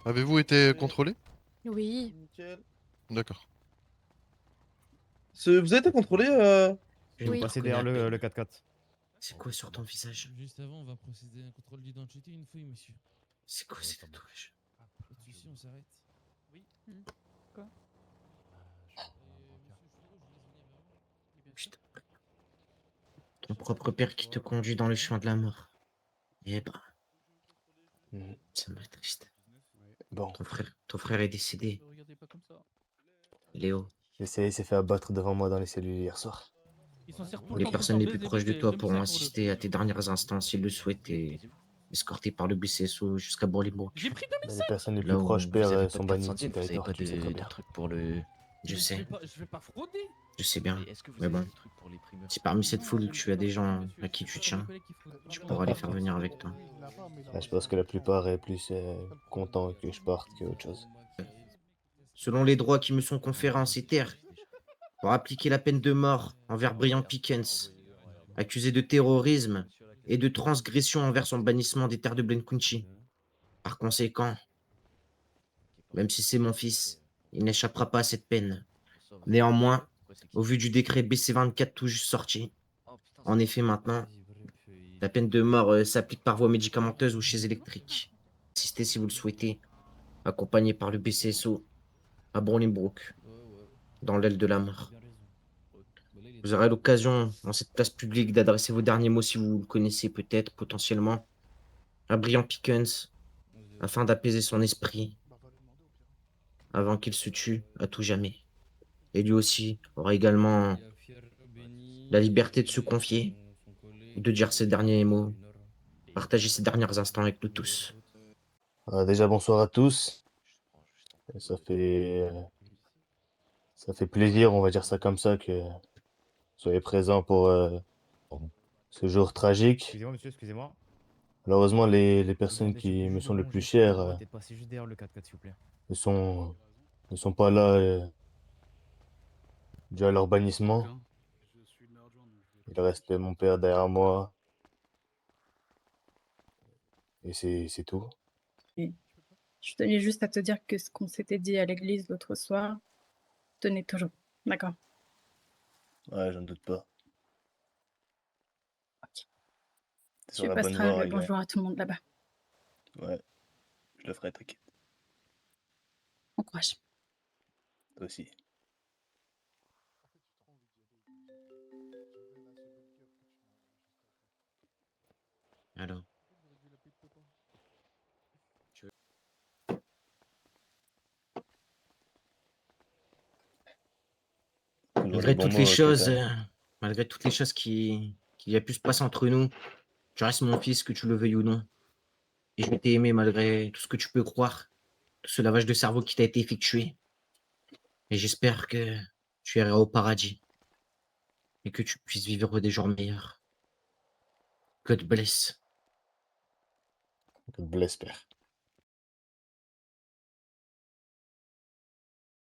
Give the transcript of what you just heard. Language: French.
Avez-vous été Mais- contrôlé? Oui. Nickel. D'accord. Vous avez été contrôlé Je Oui. vais On passer derrière le 4x4. C'est quoi sur ton visage? Juste avant, on va procéder à un contrôle d'identité, une fouille, monsieur. C'est quoi ces tatouages? Pas de soucis, on s'arrête. Oui. Quoi Putain. Ton propre père qui te conduit dans le chemin de la mort. Eh ben, ça me triste. Bon, Ton frère est décédé, Regardez pas comme ça. Léo. il s'est fait abattre devant moi dans les cellules hier soir. Ils s'en servent tout le Les temps pour personnes les faire plus baiser, proches de baiser, toi comme pourront ça, pour assister à tes derniers instants s'ils le souhaitent et escortés par le BCSO jusqu'à Bourg-les-Bourg. J'ai pris Mais les personnes les plus Là où proches, vous père, avez pas sont de bannies 4 de ce centimes, vous avez territoire, pas tu sais très de bien. truc pour le... Je sais, Je vais pas frauder. je sais bien. Mais est-ce que vous Mais avez bon, des trucs pour les primeurs? si parmi cette foule tu as des gens à qui tu tiens, tu pourras les faire venir avec toi. Là, je pense que la plupart est plus content que je parte qu'autre chose. Selon les droits qui me sont conférés en ces terres, pour appliquer la peine de mort envers Brian Pickens, accusé de terrorisme et de transgression envers son bannissement des terres de Blenkunchi. Par conséquent, même si c'est mon fils, il n'échappera pas à cette peine. Néanmoins, au vu du décret BC24 tout juste sorti, en effet maintenant, la peine de mort s'applique par voie médicamenteuse ou chez électrique. Assistez si vous le souhaitez, accompagné par le BCSO à Bourlingbrook, dans l'aile de la mort. Vous aurez l'occasion, dans cette place publique, d'adresser vos derniers mots si vous le connaissez peut-être, potentiellement, à Brian Pickens, afin d'apaiser son esprit, avant qu'il se tue à tout jamais. Et lui aussi aura également la liberté de se confier, de dire ses derniers mots, partager ses derniers instants avec nous tous. Déjà, bonsoir à tous. Ça fait plaisir, on va dire ça comme ça, que vous soyez présents pour ce jour tragique. Excusez-moi, monsieur, excusez-moi. Malheureusement, les personnes Demandez qui me sont le juste plus de chères permettez de passer juste derrière le 4x4, s'il vous plaît. ne sont pas là dû à leur bannissement. Il reste mon père derrière moi. Et c'est tout. Je tenais juste à te dire que ce qu'on s'était dit à l'église l'autre soir tenait toujours. D'accord. Ouais, j'en doute pas. Ok. T'es sur Tu la bonne passeras voie, le Raylan. bonjour à tout le monde là-bas. Ouais, je le ferai, t'inquiète. Bon courage. Toi aussi. Alors, Toujours malgré bons toutes les mots, choses, Kevin. malgré toutes les choses qui a pu se passer entre nous, tu restes mon fils, que tu le veuilles ou non. Et je vais t'aimer malgré tout ce que tu peux croire, tout ce lavage de cerveau qui t'a été effectué. Et j'espère que tu iras au paradis et que tu puisses vivre des jours meilleurs. God bless. God bless, père.